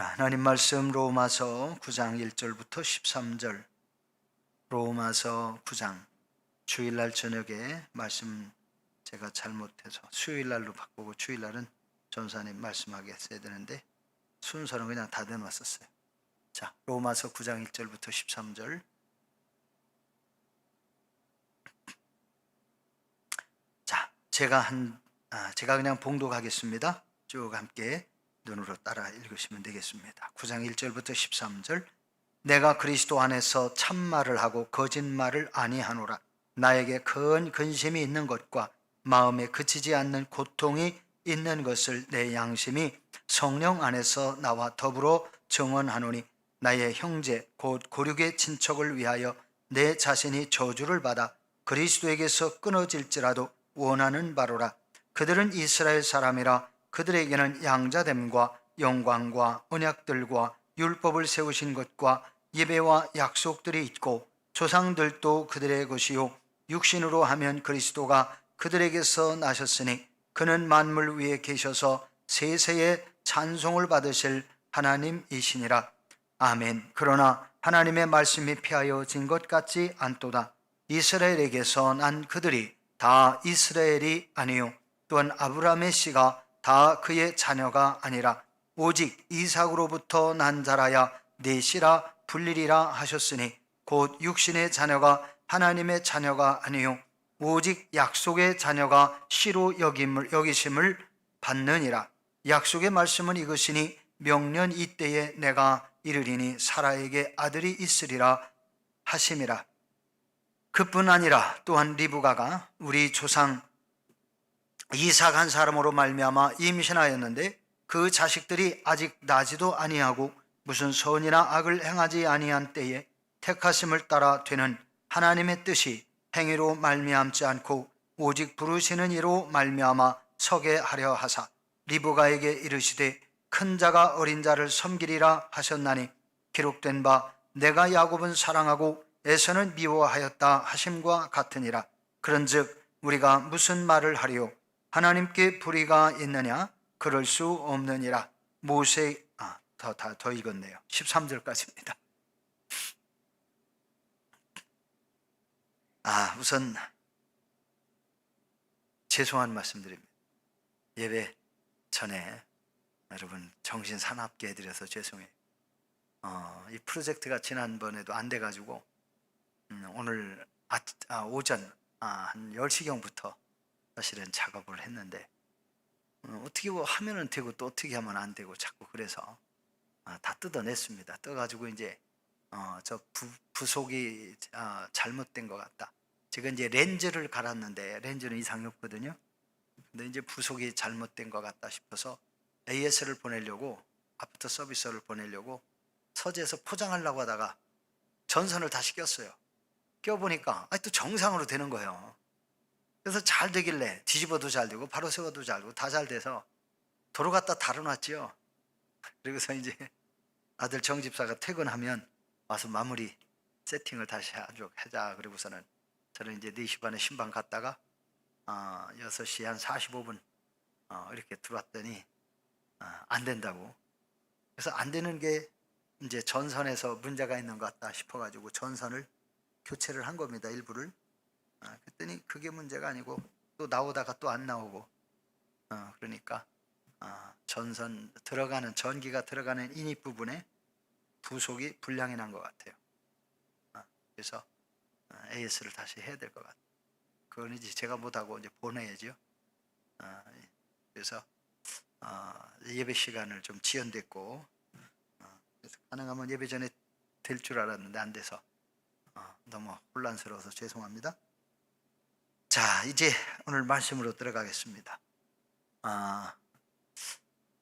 자, 하나님 말씀 로마서 9장 1절부터 13절. 로마서 9장. 주일날 저녁에 말씀 제가 잘못해서 수요일날로 바꾸고 주일날은 전사님 말씀하게 했어야 되는데 순서는 그냥 다 내놨었어요. 자, 로마서 9장 1절부터 13절. 자, 제가 그냥 봉독하겠습니다. 쭉 함께 눈으로 따라 읽으시면 되겠습니다. 9장 1절부터 13절. 내가 그리스도 안에서 참말을 하고 거짓말을 아니하노라. 나에게 큰 근심이 있는 것과 마음에 그치지 않는 고통이 있는 것을 내 양심이 성령 안에서 나와 더불어 증언하노니, 나의 형제 곧 고륙의 친척을 위하여 내 자신이 저주를 받아 그리스도에게서 끊어질지라도 원하는 바로라. 그들은 이스라엘 사람이라. 그들에게는 양자됨과 영광과 언약들과 율법을 세우신 것과 예배와 약속들이 있고, 조상들도 그들의 것이요 육신으로 하면 그리스도가 그들에게서 나셨으니 그는 만물 위에 계셔서 세세의 찬송을 받으실 하나님이시니라. 아멘. 그러나 하나님의 말씀이 피하여진 것 같지 않도다. 이스라엘에게서 난 그들이 다 이스라엘이 아니요 또한 아브라함의 씨가 다 그의 자녀가 아니라 오직 이삭으로부터 난 자라야 네 씨라 불리리라 하셨으니, 곧 육신의 자녀가 하나님의 자녀가 아니요 오직 약속의 자녀가 씨로 여기심을 받느니라. 약속의 말씀은 이것이니, 명년 이때에 내가 이르리니 사라에게 아들이 있으리라 하심이라. 그뿐 아니라 또한 리브가가 우리 조상 이삭 한 사람으로 말미암아 임신하였는데, 그 자식들이 아직 나지도 아니하고 무슨 선이나 악을 행하지 아니한 때에 택하심을 따라 되는 하나님의 뜻이 행위로 말미암지 않고 오직 부르시는 이로 말미암아 서게 하려 하사, 리브가에게 이르시되 큰 자가 어린 자를 섬기리라 하셨나니, 기록된 바 내가 야곱은 사랑하고 에서는 미워하였다 하심과 같으니라. 그런즉 우리가 무슨 말을 하리요? 하나님께 불의가 있느냐? 그럴 수 없느니라. 모세 더 읽었네요. 13절까지입니다. 우선 죄송한 말씀드립니다. 예배 전에 여러분 정신 사납게 해드려서 죄송해요. 이 프로젝트가 지난번에도 안 돼가지고 오늘 오전 한 10시경부터 사실은 작업을 했는데, 어떻게 하면은 되고 또 어떻게 하면 안 되고 자꾸 그래서 다 뜯어냈습니다. 떠가지고 이제 저 부속이 잘못된 것 같다. 제가 이제 렌즈를 갈았는데 렌즈는 이상이 없거든요. 근데 이제 부속이 잘못된 것 같다 싶어서 AS를 보내려고, 아프터 서비스를 보내려고 서재에서 포장하려고 하다가 전선을 다시 꼈어요. 껴보니까 또 정상으로 되는 거예요. 그래서 잘 되길래 뒤집어도 잘 되고 바로 세워도 잘 되고 다 잘 돼서 도로 갖다 달아놨지요. 그리고서 이제 아들 정집사가 퇴근하면 와서 마무리 세팅을 다시 하자. 그리고서는 저는 이제 4시 반에 신방 갔다가 6시 한 45분 이렇게 들어왔더니 안 된다고. 그래서 안 되는 게 이제 전선에서 문제가 있는 것 같다 싶어가지고 전선을 교체를 한 겁니다. 일부를. 그랬더니 그게 문제가 아니고 또 나오다가 또 안 나오고, 그러니까 전선 들어가는, 전기가 들어가는 인입 부분에 부속이 불량이 난 것 같아요. 그래서 AS를 다시 해야 될 것 같아요. 그건 이제 제가 못하고 이제 보내야죠. 그래서 예배 시간을 좀 지연됐고, 그래서 가능하면 예배 전에 될 줄 알았는데 안 돼서 너무 혼란스러워서 죄송합니다. 자, 이제 오늘 말씀으로 들어가겠습니다.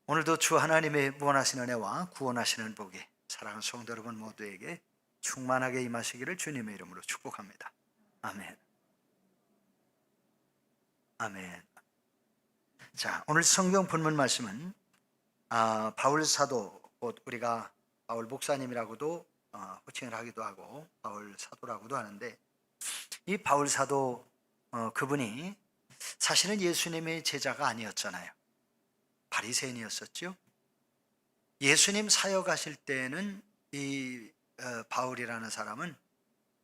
오늘도 주 하나님의 무한하신 은혜와 구원하시는 복이 사랑하는 성도 여러분 모두에게 충만하게 임하시기를 주님의 이름으로 축복합니다. 아멘. 아멘. 자, 오늘 성경 본문 말씀은 바울 사도, 곧 우리가 바울 목사님이라고도 호칭을 하기도 하고 바울 사도라고도 하는데, 이 바울 사도 그분이 사실은 예수님의 제자가 아니었잖아요. 바리새인이었었죠. 예수님 사역하실 때는 이 바울이라는 사람은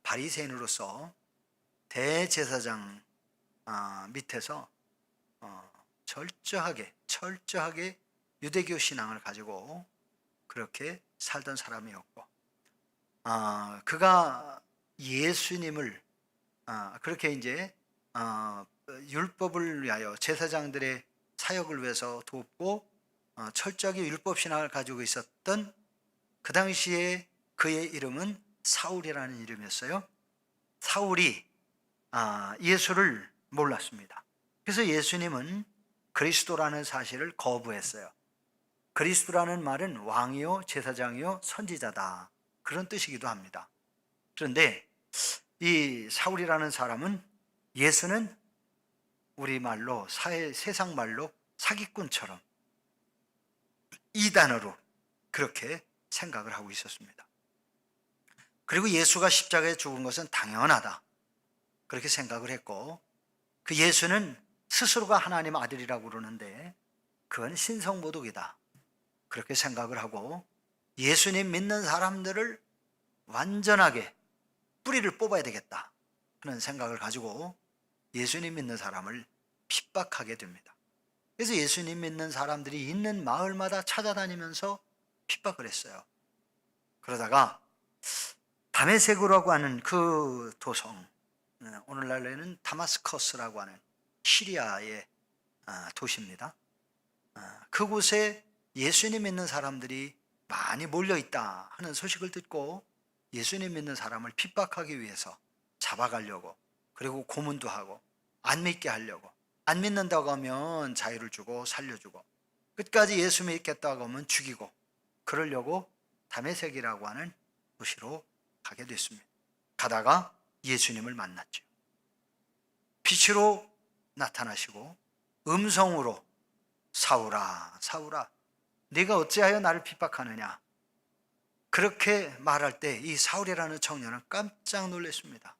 바리새인으로서 대제사장 밑에서 철저하게 유대교 신앙을 가지고 그렇게 살던 사람이었고, 그가 예수님을 그렇게 이제 율법을 위하여 제사장들의 사역을 위해서 돕고 철저하게 율법 신앙을 가지고 있었던 그 당시에 그의 이름은 사울이라는 이름이었어요. 사울이 예수를 몰랐습니다. 그래서 예수님은 그리스도라는 사실을 거부했어요. 그리스도라는 말은 왕이요 제사장이요 선지자다, 그런 뜻이기도 합니다. 그런데 이 사울이라는 사람은 예수는 우리말로 세상 말로 사기꾼처럼 이단으로 그렇게 생각을 하고 있었습니다. 그리고 예수가 십자가에 죽은 것은 당연하다, 그렇게 생각을 했고, 그 예수는 스스로가 하나님 아들이라고 그러는데 그건 신성모독이다, 그렇게 생각을 하고 예수님 믿는 사람들을 완전하게 뿌리를 뽑아야 되겠다 하는 생각을 가지고 예수님 믿는 사람을 핍박하게 됩니다. 그래서 예수님 믿는 사람들이 있는 마을마다 찾아다니면서 핍박을 했어요. 그러다가 다메섹이라고 하는 그 도성, 오늘날에는 다마스커스라고 하는 시리아의 도시입니다. 그곳에 예수님 믿는 사람들이 많이 몰려있다 하는 소식을 듣고 예수님 믿는 사람을 핍박하기 위해서 잡아가려고, 그리고 고문도 하고 안 믿게 하려고, 안 믿는다고 하면 자유를 주고 살려주고, 끝까지 예수 믿겠다고 하면 죽이고, 그러려고 다메섹이라고 하는 도시로 가게 됐습니다. 가다가 예수님을 만났죠. 빛으로 나타나시고 음성으로 사울아 사울아 네가 어찌하여 나를 핍박하느냐, 그렇게 말할 때 이 사울이라는 청년은 깜짝 놀랐습니다.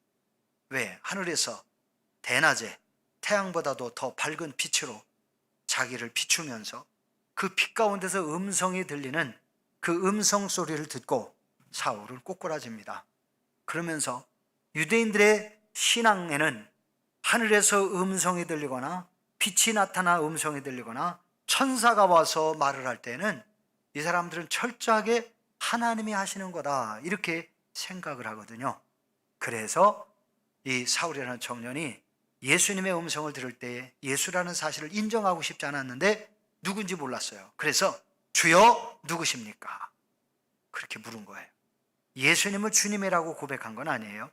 왜? 하늘에서 대낮에 태양보다도 더 밝은 빛으로 자기를 비추면서 그 빛 가운데서 음성이 들리는 그 음성 소리를 듣고 사울은 꼬꾸라집니다. 그러면서 유대인들의 신앙에는 하늘에서 음성이 들리거나 빛이 나타나 음성이 들리거나 천사가 와서 말을 할 때는 이 사람들은 철저하게 하나님이 하시는 거다, 이렇게 생각을 하거든요. 그래서 이 사울이라는 청년이 예수님의 음성을 들을 때 예수라는 사실을 인정하고 싶지 않았는데 누군지 몰랐어요. 그래서 주여 누구십니까? 그렇게 물은 거예요. 예수님을 주님이라고 고백한 건 아니에요.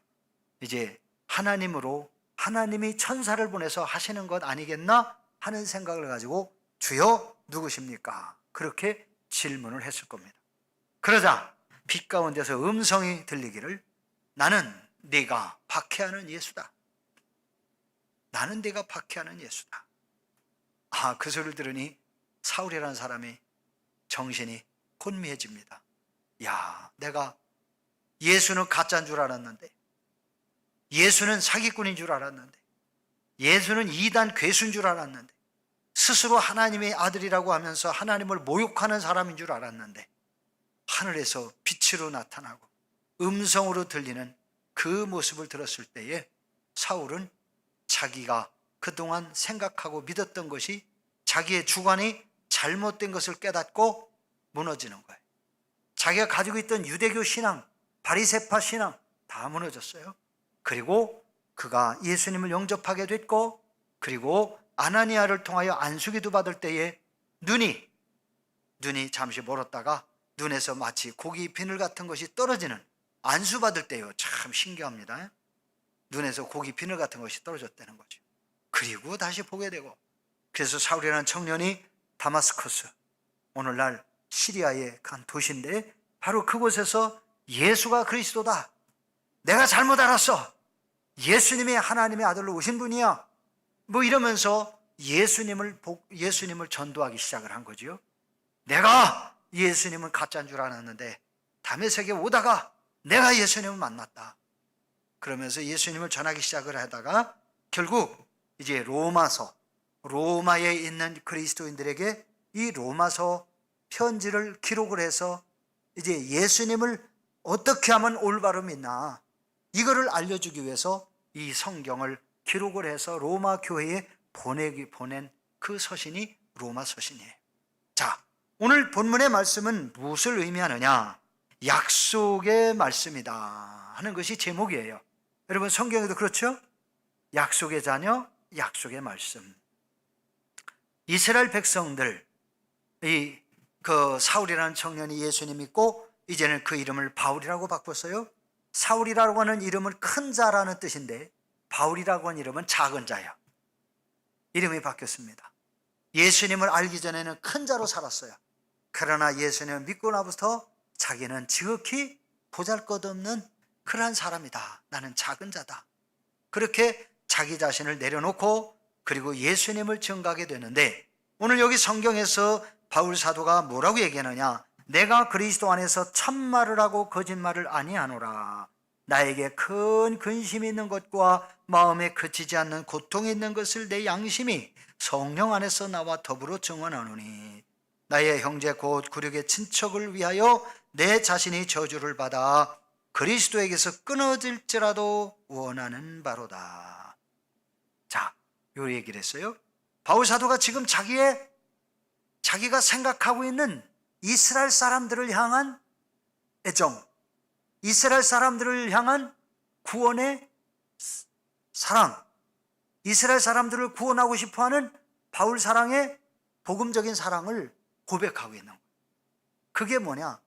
이제 하나님으로, 하나님이 천사를 보내서 하시는 것 아니겠나 하는 생각을 가지고 주여 누구십니까? 그렇게 질문을 했을 겁니다. 그러자 빛 가운데서 음성이 들리기를 나는 네가 박해하는 예수다. 나는 네가 박해하는 예수다. 그 소리를 들으니 사울이라는 사람이 정신이 혼미해집니다. 야, 내가 예수는 가짜인 줄 알았는데, 예수는 사기꾼인 줄 알았는데, 예수는 이단 괴수인 줄 알았는데, 스스로 하나님의 아들이라고 하면서 하나님을 모욕하는 사람인 줄 알았는데, 하늘에서 빛으로 나타나고 음성으로 들리는 그 모습을 들었을 때에 사울은 자기가 그동안 생각하고 믿었던 것이, 자기의 주관이 잘못된 것을 깨닫고 무너지는 거예요. 자기가 가지고 있던 유대교 신앙, 바리새파 신앙 다 무너졌어요. 그리고 그가 예수님을 영접하게 됐고, 그리고 아나니아를 통하여 안수기도 받을 때에 눈이 잠시 멀었다가 눈에서 마치 고기 비늘 같은 것이 떨어지는, 안수 받을 때요, 참 신기합니다. 눈에서 고기 비늘 같은 것이 떨어졌다는 거죠. 그리고 다시 보게 되고, 그래서 사울이라는 청년이 다마스커스, 오늘날 시리아의 한 도시인데 바로 그곳에서 예수가 그리스도다, 내가 잘못 알았어, 예수님이 하나님의 아들로 오신 분이야, 뭐 이러면서 예수님을 전도하기 시작을 한 거지요. 내가 예수님은 가짜인 줄 알았는데 다메섹에 오다가 내가 예수님을 만났다. 그러면서 예수님을 전하기 시작을 하다가 결국 이제 로마에 있는 그리스도인들에게 이 로마서 편지를 기록을 해서 이제 예수님을 어떻게 하면 올바로 믿나 이거를 알려주기 위해서 이 성경을 기록을 해서 로마 교회에 보낸 그 서신이 로마 서신이에요. 자, 오늘 본문의 말씀은 무엇을 의미하느냐? 약속의 말씀이다 하는 것이 제목이에요. 여러분 성경에도 그렇죠? 약속의 자녀, 약속의 말씀. 이스라엘 백성들, 그 사울이라는 청년이 예수님 믿고 이제는 그 이름을 바울이라고 바꿨어요. 사울이라고 하는 이름은 큰 자라는 뜻인데 바울이라고 하는 이름은 작은 자야. 이름이 바뀌었습니다. 예수님을 알기 전에는 큰 자로 살았어요. 그러나 예수님을 믿고 나부터 자기는 지극히 보잘것없는 그러한 사람이다. 나는 작은 자다. 그렇게 자기 자신을 내려놓고 그리고 예수님을 증거하게 되는데 오늘 여기 성경에서 바울 사도가 뭐라고 얘기하느냐? 내가 그리스도 안에서 참말을 하고 거짓말을 아니하노라. 나에게 큰 근심이 있는 것과 마음에 그치지 않는 고통이 있는 것을 내 양심이 성령 안에서 나와 더불어 증언하노니 나의 형제 곧 구력의 친척을 위하여 내 자신이 저주를 받아 그리스도에게서 끊어질지라도 원하는 바로다. 자, 요 얘기를 했어요. 바울 사도가 지금 자기가 생각하고 있는 이스라엘 사람들을 향한 애정, 이스라엘 사람들을 향한 구원의 사랑, 이스라엘 사람들을 구원하고 싶어하는 바울 사랑의 복음적인 사랑을 고백하고 있는 거예요. 그게 뭐냐?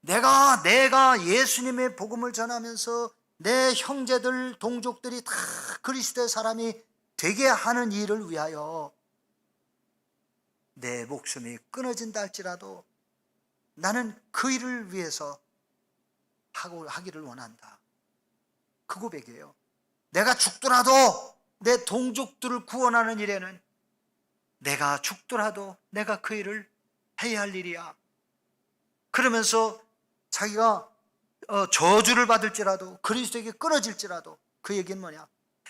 내가 예수님의 복음을 전하면서 내 형제들, 동족들이 다 그리스도의 사람이 되게 하는 일을 위하여 내 목숨이 끊어진다 할지라도 나는 그 일을 위해서 하기를 원한다. 그 고백이에요. 내가 죽더라도 내 동족들을 구원하는 일에는 내가 죽더라도 내가 그 일을 해야 할 일이야. 그러면서 자기가 저주를 받을지라도 그리스도에게 끊어질지라도 그 얘기는 뭐냐?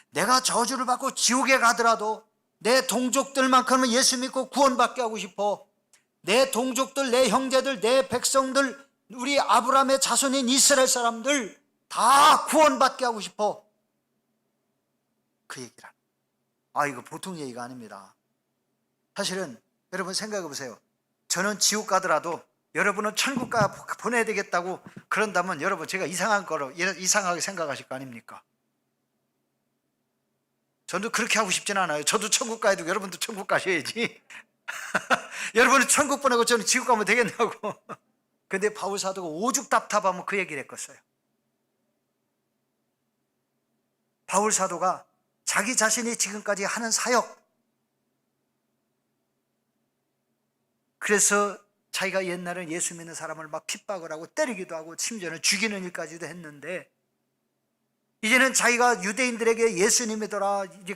내가 저주를 받고 지옥에 가더라도 내 동족들만큼은 예수 믿고 구원받게 하고 싶어. 내 동족들, 내 형제들, 내 백성들, 우리 아브라함의 자손인 이스라엘 사람들 다 구원받게 하고 싶어. 그 얘기란. 이거 보통 얘기가 아닙니다. 사실은 여러분 생각해 보세요. 저는 지옥 가더라도 여러분은 천국 가 보내야 되겠다고 그런다면 여러분 제가 이상하게 생각하실 거 아닙니까? 저도 그렇게 하고 싶진 않아요. 저도 천국 가야 되고 여러분도 천국 가셔야지. 여러분은 천국 보내고 저는 지옥 가면 되겠냐고. 근데 바울 사도가 오죽 답답하면 그 얘기를 했겠어요. 바울 사도가 자기 자신이 지금까지 하는 사역, 그래서 자기가 옛날에 예수 믿는 사람을 막 핍박을 하고 때리기도 하고 심지어는 죽이는 일까지도 했는데 이제는 자기가 유대인들에게 예수님이더라, 이제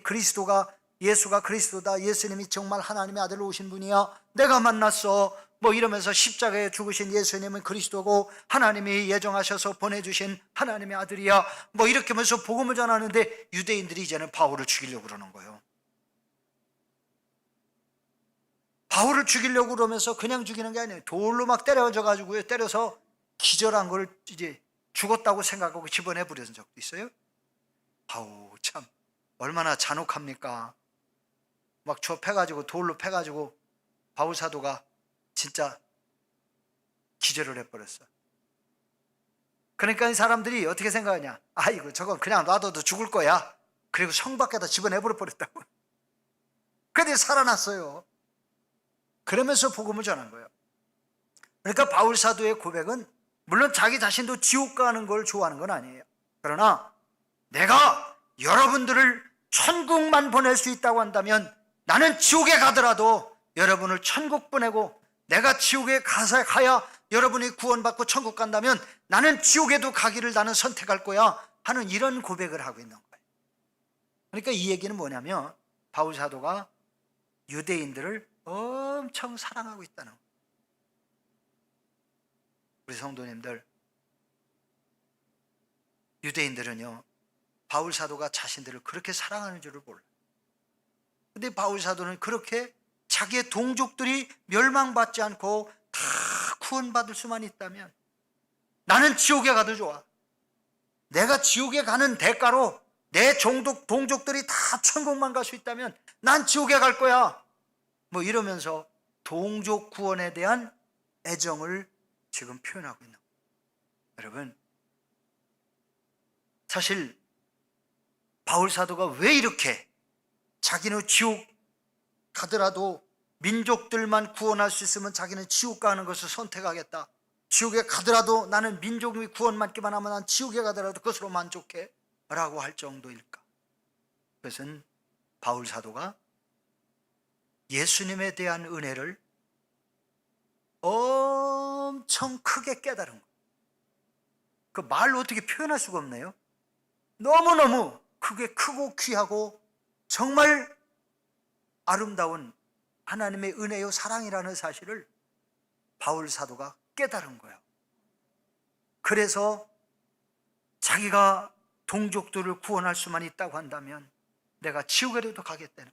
예수가 그리스도다, 예수님이 정말 하나님의 아들로 오신 분이야, 내가 만났어, 뭐 이러면서 십자가에 죽으신 예수님은 그리스도고 하나님이 예정하셔서 보내주신 하나님의 아들이야, 뭐 이렇게 하면서 복음을 전하는데 유대인들이 이제는 바울을 죽이려고 그러는 거예요. 바울을 죽이려고 그러면서 그냥 죽이는 게 아니에요. 돌로 막 때려서 기절한 걸 이제 죽었다고 생각하고 집어내 버리는 적도 있어요. 참 얼마나 잔혹합니까? 막 돌로 패가지고 바울 사도가 진짜 기절을 해버렸어. 그러니까 이 사람들이 어떻게 생각하냐? 이거 저건 그냥 놔둬도 죽을 거야. 그리고 성 밖에다 집어내버려 버렸다고. 근데 살아났어요. 그러면서 복음을 전한 거예요. 그러니까 바울 사도의 고백은 물론 자기 자신도 지옥 가는 걸 좋아하는 건 아니에요. 그러나 내가 여러분들을 천국만 보낼 수 있다고 한다면 나는 지옥에 가더라도 여러분을 천국 보내고, 내가 지옥에 가야 여러분이 구원받고 천국 간다면 나는 지옥에도 가기를 나는 선택할 거야 하는 이런 고백을 하고 있는 거예요. 그러니까 이 얘기는 뭐냐면 바울 사도가 유대인들을 엄청 사랑하고 있다는 거예요. 우리 성도님들, 유대인들은요 바울 사도가 자신들을 그렇게 사랑하는 줄을 몰라요. 근데 바울 사도는 그렇게 자기의 동족들이 멸망받지 않고 다 구원받을 수만 있다면 나는 지옥에 가도 좋아. 내가 지옥에 가는 대가로 내 동족들이 다 천국만 갈 수 있다면 난 지옥에 갈 거야. 뭐 이러면서 동족 구원에 대한 애정을 지금 표현하고 있는 거예요. 여러분, 사실 바울 사도가 왜 이렇게 자기는 지옥 가더라도 민족들만 구원할 수 있으면 자기는 지옥 가는 것을 선택하겠다. 지옥에 가더라도 나는 민족이 구원받기만 하면 난 지옥에 가더라도 그것으로 만족해 라고 할 정도일까? 그것은 바울 사도가 예수님에 대한 은혜를 엄청 크게 깨달은 거예요. 그 말로 어떻게 표현할 수가 없네요. 너무너무 그게 크고 귀하고 정말 아름다운 하나님의 은혜요 사랑이라는 사실을 바울 사도가 깨달은 거예요. 그래서 자기가 동족들을 구원할 수만 있다고 한다면 내가 지옥에라도 가겠다는.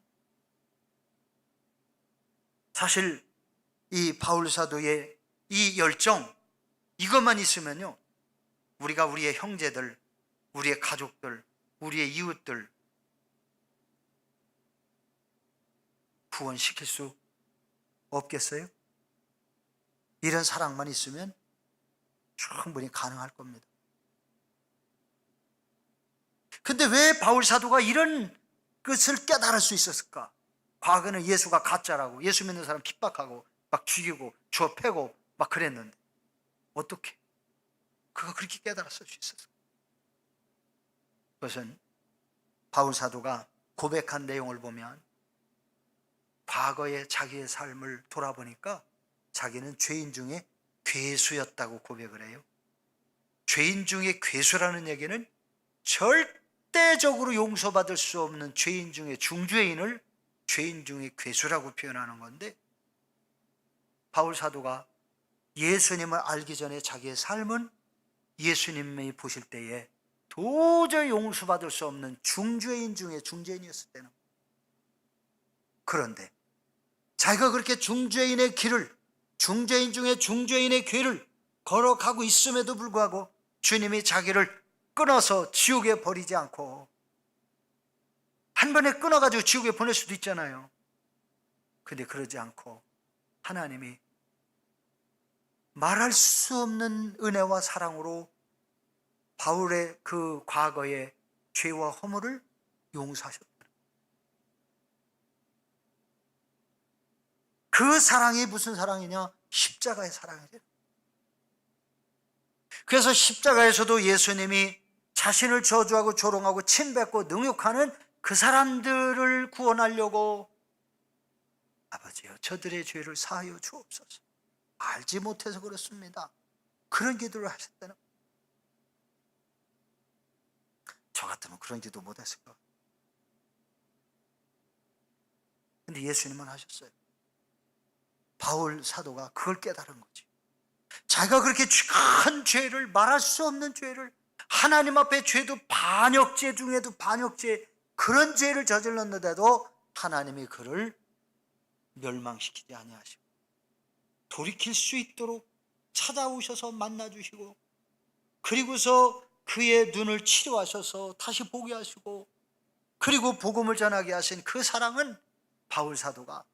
사실 이 바울 사도의 이 열정, 이것만 있으면요, 우리가 우리의 형제들, 우리의 가족들, 우리의 이웃들 구원시킬 수 없겠어요? 이런 사랑만 있으면 충분히 가능할 겁니다. 근데 왜 바울 사도가 이런 것을 깨달을 수 있었을까? 과거는 예수가 가짜라고 예수 믿는 사람 핍박하고 막 죽이고 주워 패고 막 그랬는데 어떻게 그가 그렇게 깨달았을 수 있었을까? 그것은 바울 사도가 고백한 내용을 보면 과거의 자기의 삶을 돌아보니까 자기는 죄인 중에 괴수였다고 고백을 해요. 죄인 중에 괴수라는 얘기는 절대적으로 용서받을 수 없는 죄인 중에 중죄인을 죄인 중에 괴수라고 표현하는 건데, 바울 사도가 예수님을 알기 전에 자기의 삶은 예수님이 보실 때에 도저히 용서받을 수 없는 중죄인 중에 중죄인이었을 때는, 그런데 자기가 그렇게 중죄인의 길을, 중죄인 중에 중죄인의 길을 걸어가고 있음에도 불구하고 주님이 자기를 끊어서 지옥에 버리지 않고, 한 번에 끊어가지고 지옥에 보낼 수도 있잖아요. 근데 그러지 않고 하나님이 말할 수 없는 은혜와 사랑으로 바울의 그 과거의 죄와 허물을 용서하셨다. 그 사랑이 무슨 사랑이냐? 십자가의 사랑이죠. 그래서 십자가에서도 예수님이 자신을 저주하고 조롱하고 침뱉고 능욕하는 그 사람들을 구원하려고 아버지여 저들의 죄를 사하여 주옵소서, 알지 못해서 그렇습니다, 그런 기도를 하셨다는. 저 같으면 그런 기도 못했을 거예요. 근데 예수님은 하셨어요. 바울 사도가 그걸 깨달은 거지. 자기가 그렇게 큰 죄를, 말할 수 없는 죄를, 하나님 앞에 죄도 반역죄 중에도 반역죄, 그런 죄를 저질렀는데도 하나님이 그를 멸망시키지 아니하시고 돌이킬 수 있도록 찾아오셔서 만나주시고, 그리고서 그의 눈을 치료하셔서 다시 보게 하시고, 그리고 복음을 전하게 하신 그 사랑은 바울 사도가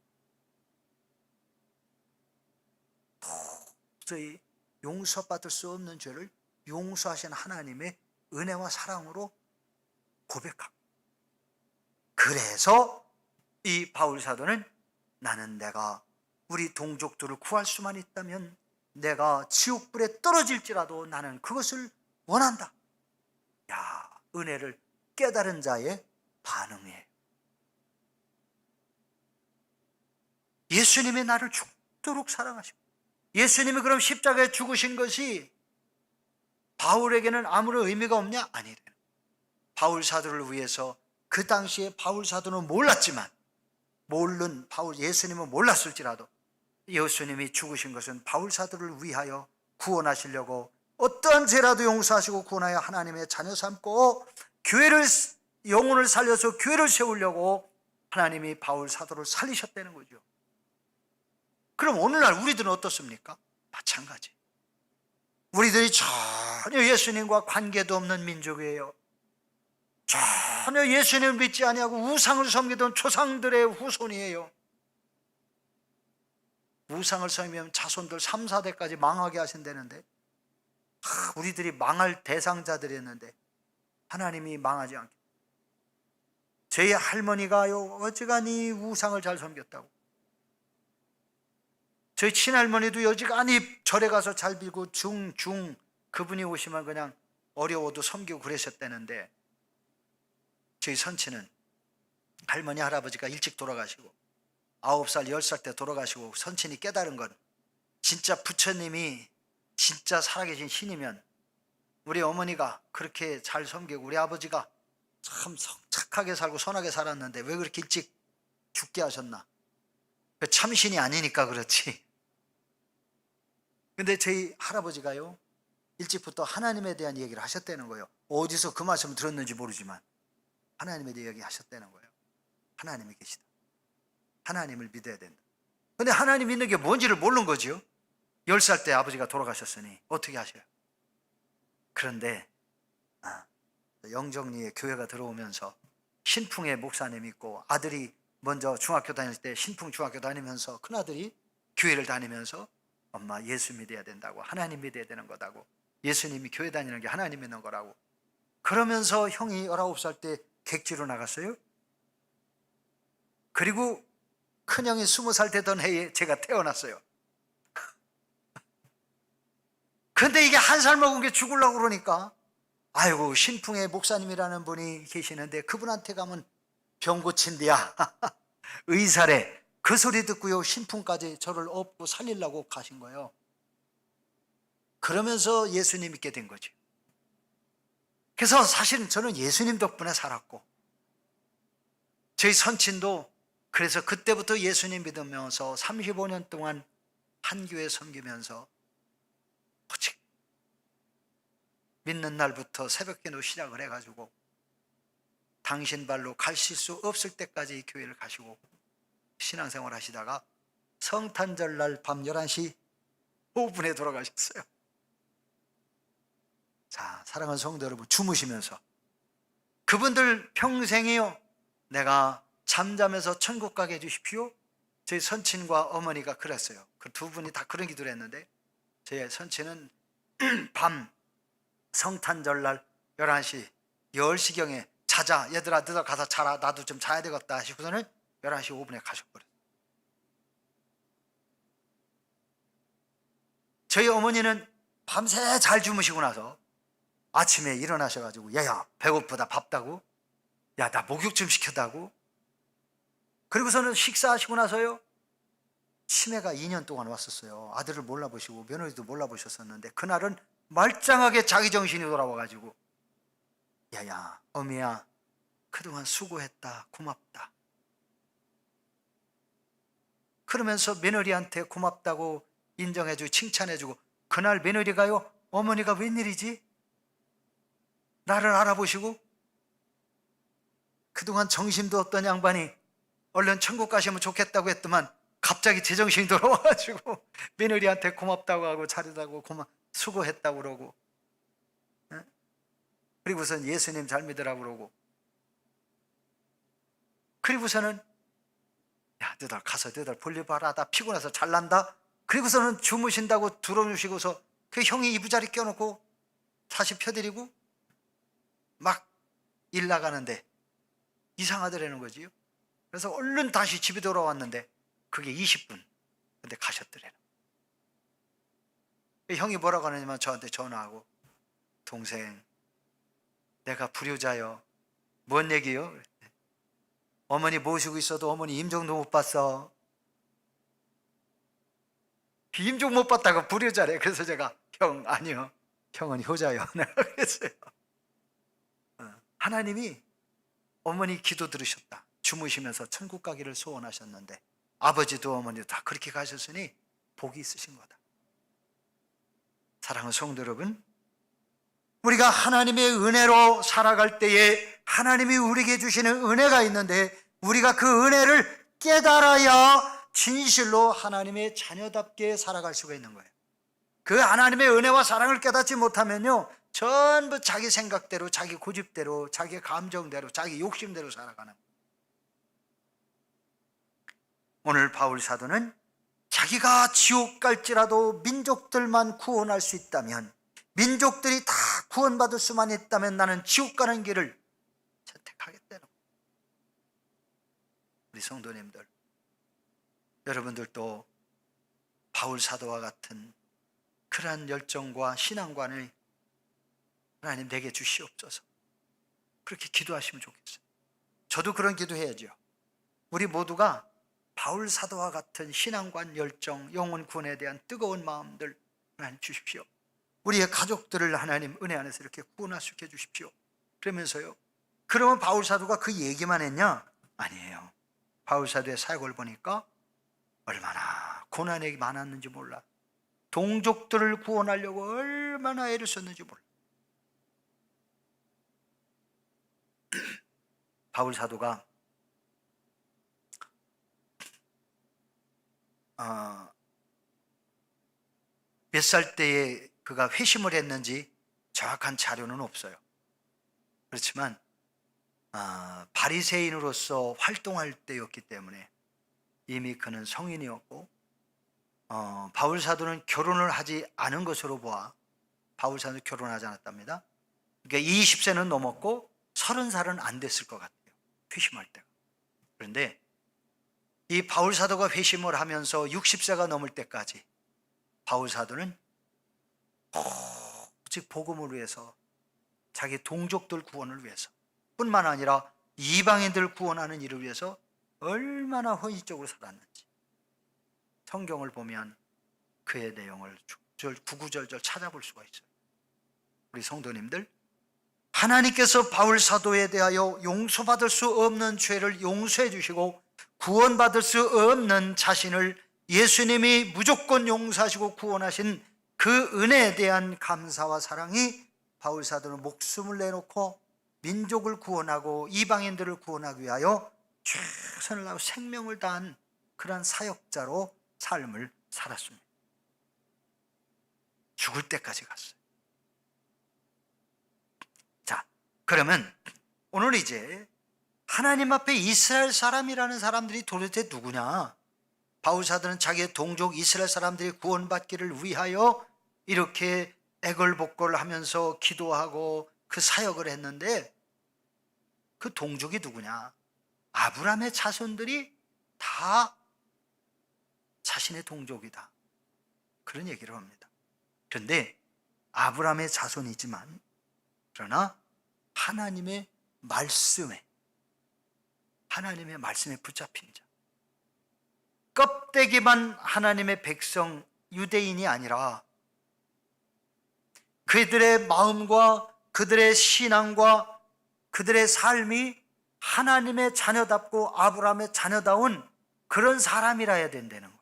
도저히 용서받을 수 없는 죄를 용서하신 하나님의 은혜와 사랑으로 고백하고, 그래서 이 바울 사도는 나는 내가 우리 동족들을 구할 수만 있다면 내가 지옥불에 떨어질지라도 나는 그것을 원한다. 야, 은혜를 깨달은 자의 반응이에요. 예수님이 나를 죽도록 사랑하시고, 예수님이 그럼 십자가에 죽으신 것이 바울에게는 아무런 의미가 없냐? 아니래요. 바울 사도를 위해서, 그 당시에 바울 사도는 몰랐지만, 모르는 바울 예수님은 몰랐을지라도 예수님이 죽으신 것은 바울 사도를 위하여 구원하시려고, 어떠한 죄라도 용서하시고 구원하여 하나님의 자녀 삼고 교회를, 영혼을 살려서 교회를 세우려고 하나님이 바울 사도를 살리셨다는 거죠. 그럼 오늘날 우리들은 어떻습니까? 마찬가지. 우리들이 전혀 예수님과 관계도 없는 민족이에요. 전혀 예수님을 믿지 아니하고 우상을 섬기던 조상들의 후손이에요. 우상을 섬기면 자손들 3, 4대까지 망하게 하신다는데, 우리들이 망할 대상자들이었는데 하나님이 망하지 않게. 저희 할머니가요, 어지간히 우상을 잘 섬겼다고. 저희 친할머니도 여지간히 절에 가서 잘 빌고 그분이 오시면 그냥 어려워도 섬기고 그러셨다는데, 저희 선친은 할머니 할아버지가 일찍 돌아가시고 9살 10살 때 돌아가시고, 선친이 깨달은 건 진짜 부처님이 진짜 살아계신 신이면 우리 어머니가 그렇게 잘 섬기고 우리 아버지가 참 착하게 살고 선하게 살았는데 왜 그렇게 일찍 죽게 하셨나. 참신이 아니니까 그렇지. 근데 저희 할아버지가요, 일찍부터 하나님에 대한 얘기를 하셨다는 거예요. 어디서 그 말씀을 들었는지 모르지만 하나님에 대한 얘기 하셨다는 거예요. 하나님이 계시다. 하나님을 믿어야 된다. 근데 하나님 믿는 게 뭔지를 모르는 거죠. 10살 때 아버지가 돌아가셨으니 어떻게 하셔요? 그런데 영정리에 교회가 들어오면서 신풍의 목사님 있고, 아들이 먼저 중학교 다닐 때 신풍 중학교 다니면서 큰아들이 교회를 다니면서 엄마 예수 믿어야 된다고, 하나님 믿어야 되는 거다고, 예수님이 교회 다니는 게 하나님 믿는 거라고. 그러면서 형이 19살 때 객지로 나갔어요. 그리고 큰형이 20살 되던 해에 제가 태어났어요. 근데 이게 한 살 먹은 게 죽으려고 그러니까, 아이고 신풍의 목사님이라는 분이 계시는데 그분한테 가면 병 고친대야. 의사래. 그 소리 듣고요, 신풍까지 저를 업고 살리려고 가신 거예요. 그러면서 예수님 믿게 된 거죠. 그래서 사실은 저는 예수님 덕분에 살았고, 저희 선친도 그래서 그때부터 예수님 믿으면서 35년 동안 한 교회 섬기면서 오직 믿는 날부터 새벽기도 시작을 해가지고 당신 발로 가실 수 없을 때까지 이 교회를 가시고 신앙생활 하시다가 성탄절날 밤 11시 5분에 돌아가셨어요. 자, 사랑하는 성도 여러분, 주무시면서 그분들 평생이요, 내가 잠잠해서 천국 가게 해주십시오. 저희 선친과 어머니가 그랬어요. 그 두 분이 다 그런 기도를 했는데, 저희 선친은 밤 성탄절날 11시 10시경에 자자, 얘들아 너들 가서 자라, 나도 좀 자야 되겠다 하시고서는 11시 5분에 가셔버렸어요. 저희 어머니는 밤새 잘 주무시고 나서 아침에 일어나셔가지고, 야야 배고프다, 밥다고, 야 나 목욕 좀 시켜다고. 그리고서는 식사하시고 나서요, 치매가 2년 동안 왔었어요. 아들을 몰라보시고 며느리도 몰라보셨었는데, 그날은 말짱하게 자기 정신이 돌아와가지고, 야야 어미야 그동안 수고했다, 고맙다. 그러면서 며느리한테 고맙다고 인정해주고 칭찬해주고, 그날 며느리가요, 어머니가 웬일이지? 나를 알아보시고, 그동안 정신도 없던 양반이 얼른 천국 가시면 좋겠다고 했더만 갑자기 제정신이 돌아와가지고 며느리한테 고맙다고 하고 잘했다고 수고했다고 그러고, 그리고선 예수님 잘 믿으라고 그러고, 그리고서는 야 너들 가서 너들 볼일 봐라, 나 피곤해서 잘난다. 그리고서는 주무신다고 들어주시고서 그 형이 이부자리 껴놓고 다시 펴드리고 막 일 나가는데 이상하더라는 거지요. 그래서 얼른 다시 집에 돌아왔는데 그게 20분. 근데 가셨더래요. 형이 뭐라고 하느냐면 저한테 전화하고, 동생 내가 불효자요. 뭔 얘기요? 어머니 모시고 있어도 어머니 임종도 못 봤어. 임종 못 봤다고 불효자래. 그래서 제가 형 아니요, 형은 효자요. 내가 그랬어요. 하나님이 어머니 기도 들으셨다. 주무시면서 천국 가기를 소원하셨는데 아버지도 어머니도 다 그렇게 가셨으니 복이 있으신 거다. 사랑하는 성도 여러분, 우리가 하나님의 은혜로 살아갈 때에 하나님이 우리에게 주시는 은혜가 있는데, 우리가 그 은혜를 깨달아야 진실로 하나님의 자녀답게 살아갈 수가 있는 거예요. 그 하나님의 은혜와 사랑을 깨닫지 못하면요, 전부 자기 생각대로, 자기 고집대로, 자기 감정대로, 자기 욕심대로 살아가는 거예요. 오늘 바울 사도는 자기가 지옥 갈지라도 민족들만 구원할 수 있다면, 민족들이 다 구원받을 수만 있다면 나는 지옥 가는 길을 선택하겠다는 거예요. 우리 성도님들, 여러분들도 바울 사도와 같은 그러한 열정과 신앙관을 하나님 내게 주시옵소서. 그렇게 기도하시면 좋겠어요. 저도 그런 기도해야죠. 우리 모두가 바울 사도와 같은 신앙관, 열정, 영혼 구원에 대한 뜨거운 마음들 하나님 주십시오. 우리의 가족들을 하나님 은혜 안에서 이렇게 구원할 수 있게 해주십시오. 그러면서요, 그러면 바울 사도가 그 얘기만 했냐? 아니에요. 바울 사도의 사역을 보니까 얼마나 고난이 많았는지 몰라. 동족들을 구원하려고 얼마나 애를 썼는지 몰라. 바울 사도가 몇 살 때에 그가 회심을 했는지 정확한 자료는 없어요. 그렇지만 바리새인으로서 활동할 때였기 때문에 이미 그는 성인이었고, 바울 사도는 결혼을 하지 않은 것으로 보아 바울 사도는 결혼하지 않았답니다. 그러니까 20세는 넘었고 30살은 안 됐을 것 같아요, 회심할 때가. 그런데 이 바울 사도가 회심을 하면서 60세가 넘을 때까지 바울 사도는 오직 복음을 위해서, 자기 동족들 구원을 위해서, 뿐만 아니라 이방인들 구원하는 일을 위해서 얼마나 헌신적으로 살았는지 성경을 보면 그의 내용을 구구절절 찾아볼 수가 있어요. 우리 성도님들, 하나님께서 바울 사도에 대하여 용서받을 수 없는 죄를 용서해 주시고 구원받을 수 없는 자신을 예수님이 무조건 용서하시고 구원하신 그 은혜에 대한 감사와 사랑이 바울 사도는 목숨을 내놓고 민족을 구원하고 이방인들을 구원하기 위하여 최선을 다하고 생명을 다한 그러한 사역자로 삶을 살았습니다. 죽을 때까지 갔어요. 자, 그러면 오늘 이제 하나님 앞에 이스라엘 사람이라는 사람들이 도대체 누구냐? 바울 사도는 자기의 동족 이스라엘 사람들이 구원받기를 위하여 이렇게 애걸복걸하면서 기도하고 그 사역을 했는데, 그 동족이 누구냐? 아브라함의 자손들이 다 자신의 동족이다, 그런 얘기를 합니다. 그런데 아브라함의 자손이지만, 그러나 하나님의 말씀에 붙잡힌 자, 껍데기만 하나님의 백성 유대인이 아니라 그들의 마음과 그들의 신앙과 그들의 삶이 하나님의 자녀답고 아브라함의 자녀다운 그런 사람이라 해야 된다는 거예요.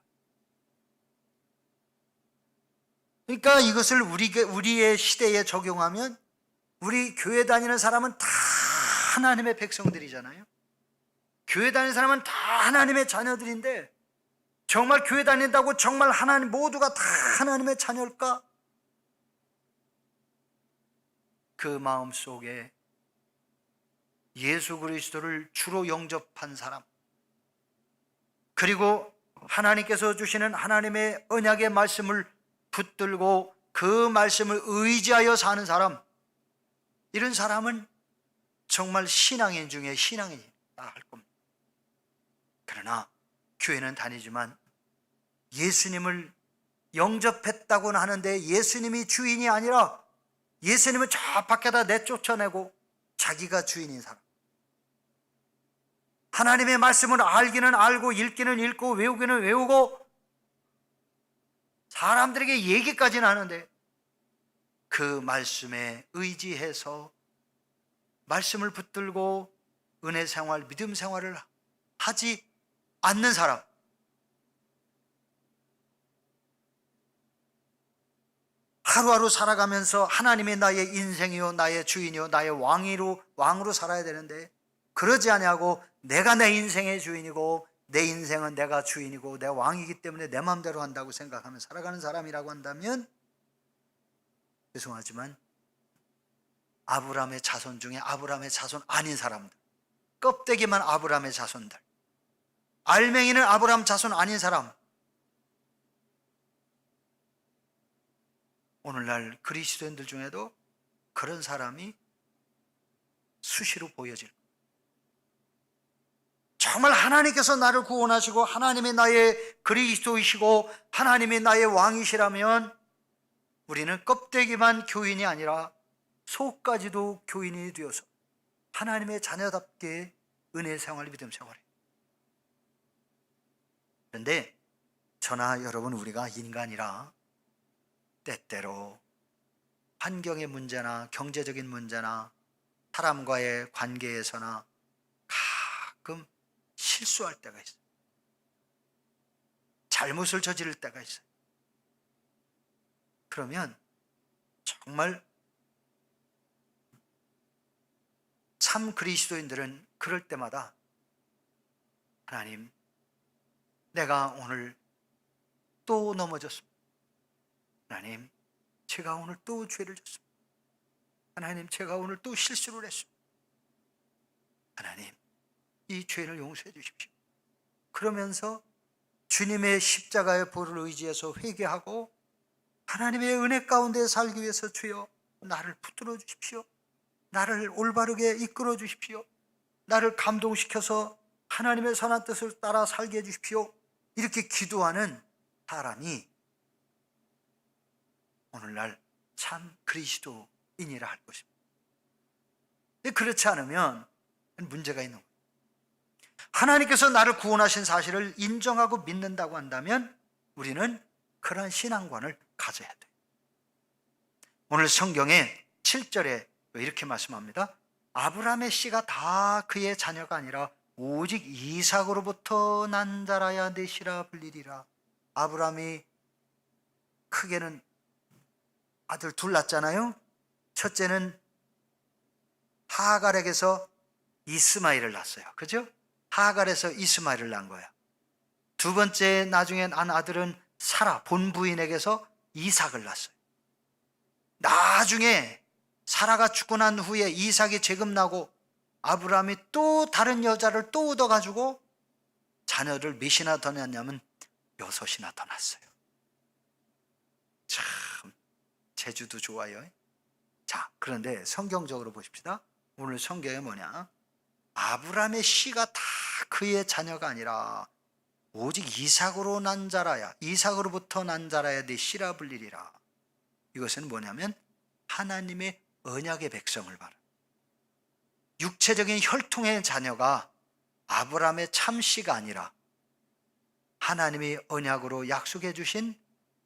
그러니까 이것을 우리의 시대에 적용하면 우리 교회 다니는 사람은 다 하나님의 백성들이잖아요. 교회 다니는 사람은 다 하나님의 자녀들인데, 정말 교회 다닌다고 정말 하나님 모두가 다 하나님의 자녀일까? 그 마음 속에 예수 그리스도를 주로 영접한 사람, 그리고 하나님께서 주시는 하나님의 언약의 말씀을 붙들고 그 말씀을 의지하여 사는 사람, 이런 사람은 정말 신앙인 중에 신앙인이다 할 겁니다. 그러나 교회는 다니지만 예수님을 영접했다고는 하는데 예수님이 주인이 아니라 예수님을 저 밖에다 내쫓아내고 자기가 주인인 사람, 하나님의 말씀을 알기는 알고 읽기는 읽고 외우기는 외우고 사람들에게 얘기까지는 하는데 그 말씀에 의지해서 말씀을 붙들고 은혜 생활, 믿음 생활을 하지 않는 사람, 하루하루 살아가면서 하나님이 나의 인생이요 나의 주인이요 나의 왕으로 살아야 되는데, 그러지 아니하고 내가 내 인생의 주인이고 내 인생은 내가 주인이고 내 왕이기 때문에 내 마음대로 한다고 생각하며 살아가는 사람이라고 한다면 죄송하지만 아브라함의 자손 중에 아브라함의 자손 아닌 사람들, 껍데기만 아브라함의 자손들, 알맹이는 아브라함 자손 아닌 사람, 오늘날 그리스도인들 중에도 그런 사람이 수시로 보여질 거예요. 정말 하나님께서 나를 구원하시고 하나님이 나의 그리스도이시고 하나님이 나의 왕이시라면 우리는 껍데기만 교인이 아니라 속까지도 교인이 되어서 하나님의 자녀답게 은혜 생활, 믿음 생활을. 그런데 저나 여러분, 우리가 인간이라 때때로 환경의 문제나 경제적인 문제나 사람과의 관계에서나 가끔 실수할 때가 있어요. 잘못을 저지를 때가 있어요. 그러면 정말 참 그리스도인들은 그럴 때마다 하나님, 내가 오늘 또 넘어졌습니다. 하나님, 제가 오늘 또 죄를 졌습니다. 하나님, 제가 오늘 또 실수를 했습니다. 하나님, 이 죄를 용서해 주십시오. 그러면서 주님의 십자가의 보혈을 의지해서 회개하고 하나님의 은혜 가운데 살기 위해서 주여 나를 붙들어 주십시오. 나를 올바르게 이끌어 주십시오. 나를 감동시켜서 하나님의 선한 뜻을 따라 살게 해주십시오. 이렇게 기도하는 사람이 오늘날 참 그리스도인이라 할 것입니다. 근데 그렇지 않으면 문제가 있는 거예요. 하나님께서 나를 구원하신 사실을 인정하고 믿는다고 한다면 우리는 그러한 신앙관을 가져야 돼요. 오늘 성경에 7절에 이렇게 말씀합니다. 아브라함의 씨가 다 그의 자녀가 아니라 오직 이삭으로부터 난 자라야 내 씨라 불리리라. 아브라함이 크게는 아들 둘 낳았잖아요. 첫째는 하갈에게서 이스마엘을 낳았어요. 그죠? 하갈에서 이스마엘을 낳은 거야. 두 번째 나중에 난 아들은 사라 본 부인에게서 이삭을 낳았어요. 나중에 사라가 죽고 난 후에 이삭이 재금나고 아브라함이 또 다른 여자를 또 얻어가지고 자녀를 몇이나 더 낳냐면 6이나 더 낳았어요. 참 재주도 좋아요. 자, 그런데 성경적으로 보십시다. 오늘 성경에 뭐냐? 아브라함의 씨가 다 그의 자녀가 아니라 오직 이삭으로 난 자라야, 이삭으로부터 난 자라야 내 씨라 불리리라. 이것은 뭐냐면 하나님의 언약의 백성을 말합니다. 육체적인 혈통의 자녀가 아브라함의 참씨가 아니라 하나님이 언약으로 약속해 주신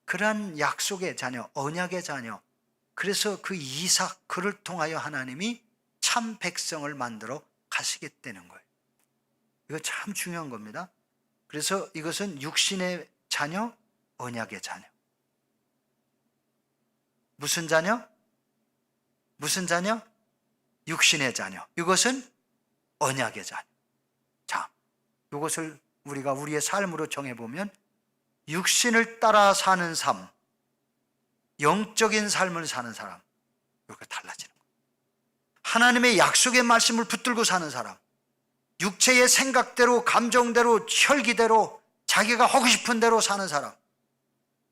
그러한 약속의 자녀, 언약의 자녀. 그래서 그 이삭, 그를 통하여 하나님이 참 백성을 만들어 가시겠다는 거예요. 이거 참 중요한 겁니다. 그래서 이것은 육신의 자녀, 언약의 자녀. 무슨 자녀? 무슨 자녀? 육신의 자녀. 이것은 언약의 자녀. 자, 이것을 우리가 우리의 삶으로 정해보면 육신을 따라 사는 삶, 영적인 삶을 사는 사람, 이렇게 달라지는 거예요. 하나님의 약속의 말씀을 붙들고 사는 사람, 육체의 생각대로, 감정대로, 혈기대로 자기가 하고 싶은 대로 사는 사람,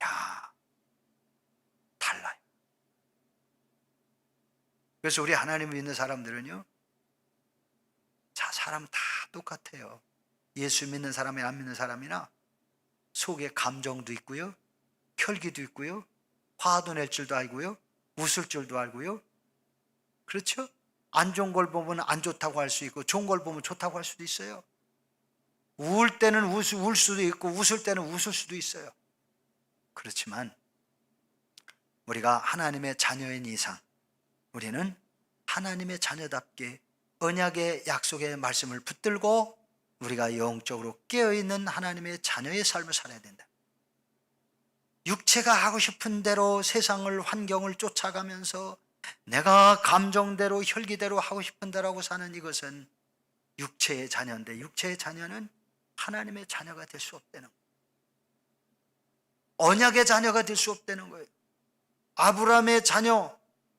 야, 달라요. 그래서 우리 하나님을 믿는 사람들은요, 자, 사람 다 똑같아요. 예수 믿는 사람이 안 믿는 사람이나 속에 감정도 있고요, 혈기도 있고요, 화도 낼 줄도 알고요, 웃을 줄도 알고요. 그렇죠? 안 좋은 걸 보면 안 좋다고 할 수 있고 좋은 걸 보면 좋다고 할 수도 있어요. 울 때는 울 수도 있고 웃을 때는 웃을 수도 있어요. 그렇지만 우리가 하나님의 자녀인 이상 우리는 하나님의 자녀답게 언약의 약속의 말씀을 붙들고 우리가 영적으로 깨어있는 하나님의 자녀의 삶을 살아야 된다. 육체가 하고 싶은 대로 세상을, 환경을 쫓아가면서 내가 감정대로, 혈기대로 하고 싶은 대로 하고 사는 이것은 육체의 자녀인데, 육체의 자녀는 하나님의 자녀가 될 수 없다는 거예요. 언약의 자녀가 될 수 없다는 거예요. 아브라함의 자녀,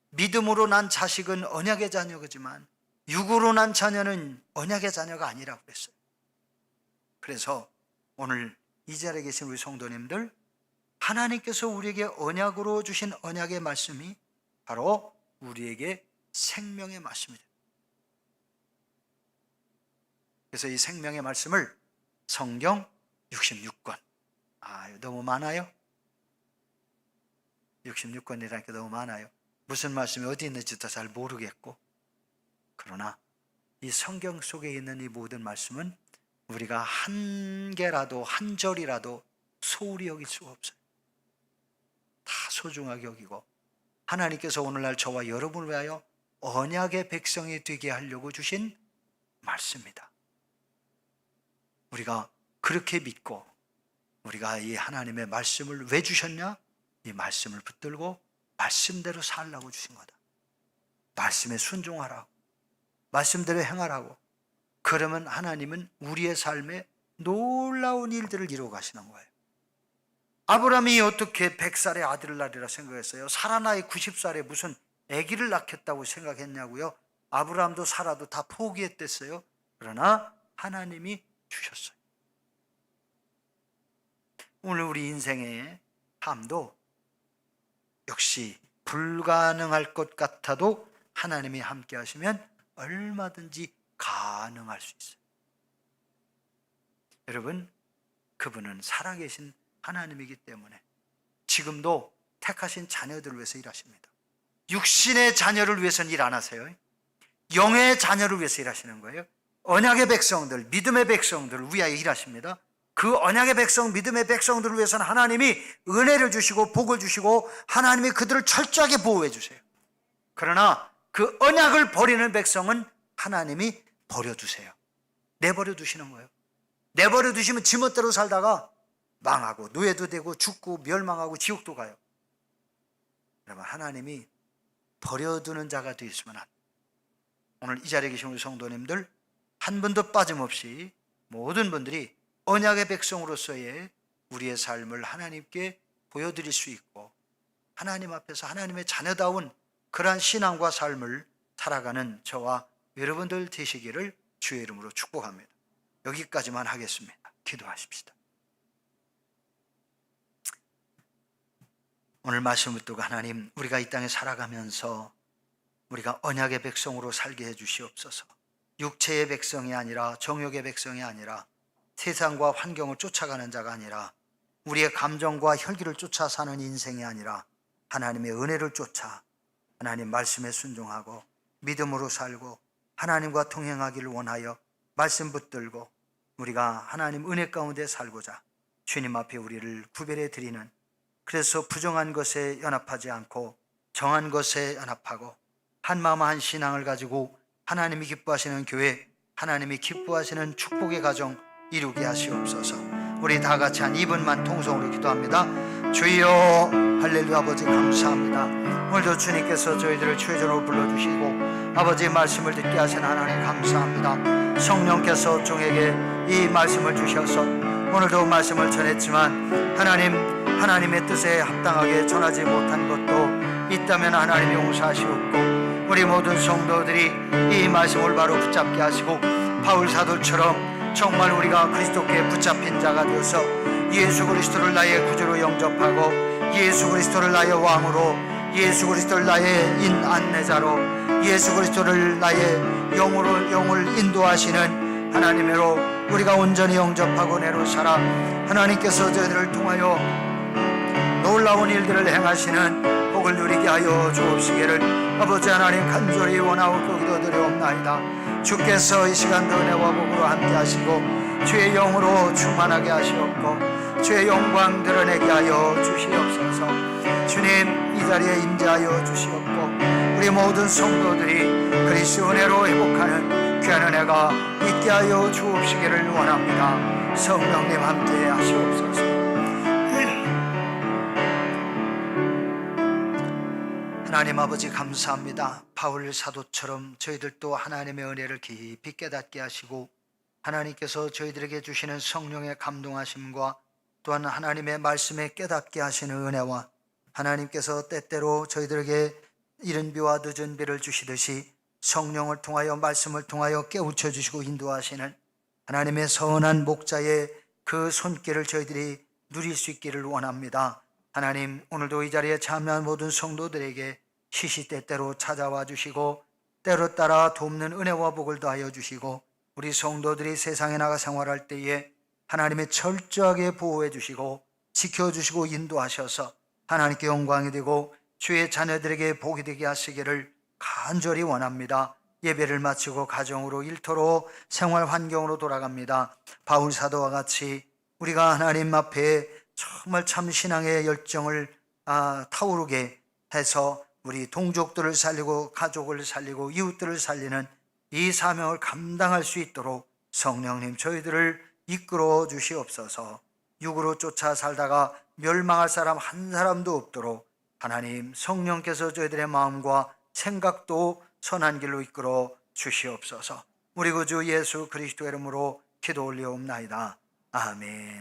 믿음으로 난 자식은 언약의 자녀지만 육으로 난 자녀는 언약의 자녀가 아니라고 그랬어요. 그래서 오늘 이 자리에 계신 우리 성도님들, 하나님께서 우리에게 언약으로 주신 언약의 말씀이 바로 우리에게 생명의 말씀입니다. 그래서 이 생명의 말씀을 성경 66권, 너무 많아요? 66권이라니까 너무 많아요. 무슨 말씀이 어디 있는지도 잘 모르겠고, 그러나 이 성경 속에 있는 이 모든 말씀은 우리가 한 개라도 한 절이라도 소홀히 여길 수가 없어요. 다 소중하게 여기고, 하나님께서 오늘날 저와 여러분을 위하여 언약의 백성이 되게 하려고 주신 말씀입니다. 우리가 그렇게 믿고, 우리가 이 하나님의 말씀을 왜 주셨냐? 이 말씀을 붙들고 말씀대로 살라고 주신 거다. 말씀에 순종하라고, 말씀대로 행하라고. 그러면 하나님은 우리의 삶에 놀라운 일들을 이루어 가시는 거예요. 아브라함이 어떻게 100살의 아들을 낳으리라 생각했어요? 사라 나이 90살에 무슨 아기를 낳겠다고 생각했냐고요? 아브라함도 사라도 다 포기했댔어요. 그러나 하나님이 주셨어요. 오늘 우리 인생의 삶도 역시 불가능할 것 같아도 하나님이 함께 하시면 얼마든지 가능할 수 있어요. 여러분, 그분은 살아계신 하나님이기 때문에 지금도 택하신 자녀들을 위해서 일하십니다. 육신의 자녀를 위해서는 일 안 하세요. 영의 자녀를 위해서 일하시는 거예요. 언약의 백성들, 믿음의 백성들을 위하여 일하십니다. 그 언약의 백성, 믿음의 백성들을 위해서는 하나님이 은혜를 주시고 복을 주시고 하나님이 그들을 철저하게 보호해 주세요. 그러나 그 언약을 버리는 백성은 하나님이 버려두세요. 내버려 두시는 거예요. 내버려 두시면 지멋대로 살다가 망하고 노예도 되고 죽고 멸망하고 지옥도 가요. 여러분, 하나님이 버려두는 자가 되시면 안 돼요. 오늘 이 자리에 계신 우리 성도님들 한 분도 빠짐없이 모든 분들이 언약의 백성으로서의 우리의 삶을 하나님께 보여드릴 수 있고, 하나님 앞에서 하나님의 자녀다운 그러한 신앙과 삶을 살아가는 저와 여러분들 되시기를 주의 이름으로 축복합니다. 여기까지만 하겠습니다. 기도하십시다. 오늘 말씀을 듣고 하나님, 우리가 이 땅에 살아가면서 우리가 언약의 백성으로 살게 해주시옵소서. 육체의 백성이 아니라, 정욕의 백성이 아니라, 세상과 환경을 쫓아가는 자가 아니라, 우리의 감정과 혈기를 쫓아 사는 인생이 아니라 하나님의 은혜를 쫓아 하나님 말씀에 순종하고 믿음으로 살고 하나님과 동행하기를 원하여 말씀 붙들고 우리가 하나님 은혜 가운데 살고자 주님 앞에 우리를 구별해 드리는, 그래서 부정한 것에 연합하지 않고 정한 것에 연합하고 한마음 한 신앙을 가지고 하나님이 기뻐하시는 교회, 하나님이 기뻐하시는 축복의 가정 이루게 하시옵소서. 우리 다 같이 한 2분만 통성으로 기도합니다. 주여, 할렐루야. 아버지 감사합니다. 오늘도 주님께서 저희들을 최전으로 불러주시고 아버지의 말씀을 듣게 하신 하나님 감사합니다. 성령께서 종에게 이 말씀을 주셔서 오늘도 말씀을 전했지만 하나님의 뜻에 합당하게 전하지 못한 것도 있다면 하나님이 용서하시옵고, 우리 모든 성도들이 이 말씀을 바로 붙잡게 하시고 바울 사도처럼 정말 우리가 그리스도께 붙잡힌 자가 되어서 예수 그리스도를 나의 구주로 영접하고 예수 그리스도를 나의 왕으로, 예수 그리스도를 나의 안내자로, 예수 그리스도를 나의 영을 인도하시는 하나님으로 우리가 온전히 영접하고 내로 살아 하나님께서 저희들을 통하여 놀라운 일들을 행하시는 복을 누리게 하여 주옵시기를 아버지 하나님 간절히 원하고 기도드리옵나이다. 주께서 이 시간도 은혜와 복으로 함께 하시고 주의 영으로 충만하게 하시옵고 주의 영광 드러내게 하여 주시옵소서. 주님, 이 자리에 임재하여 주시옵고 우리 모든 성도들이 그리스도 은혜로 회복하는 귀한 은혜가 있게 하여 주옵시기를 원합니다. 성령님 함께 하시옵소서. 하나님 아버지 감사합니다. 바울 사도처럼 저희들도 하나님의 은혜를 깊이 깨닫게 하시고 하나님께서 저희들에게 주시는 성령의 감동하심과 또한 하나님의 말씀에 깨닫게 하시는 은혜와 하나님께서 때때로 저희들에게 이른 비와 늦은 비를 주시듯이 성령을 통하여 말씀을 통하여 깨우쳐 주시고 인도하시는 하나님의 선한 목자의 그 손길을 저희들이 누릴 수 있기를 원합니다. 하나님, 오늘도 이 자리에 참여한 모든 성도들에게 시시때때로 찾아와 주시고 때로 따라 돕는 은혜와 복을 더하여 주시고 우리 성도들이 세상에 나가 생활할 때에 하나님의 철저하게 보호해 주시고 지켜주시고 인도하셔서 하나님께 영광이 되고 주의 자녀들에게 복이 되게 하시기를 간절히 원합니다. 예배를 마치고 가정으로 일터로 생활 환경으로 돌아갑니다. 바울 사도와 같이 우리가 하나님 앞에 정말 참 신앙의 열정을 타오르게 해서 우리 동족들을 살리고 가족을 살리고 이웃들을 살리는 이 사명을 감당할 수 있도록 성령님 저희들을 이끌어 주시옵소서. 육으로 쫓아 살다가 멸망할 사람 한 사람도 없도록 하나님 성령께서 저희들의 마음과 생각도 선한 길로 이끌어 주시옵소서. 우리 구주 예수 그리스도의 이름으로 기도 올리옵나이다. 아멘.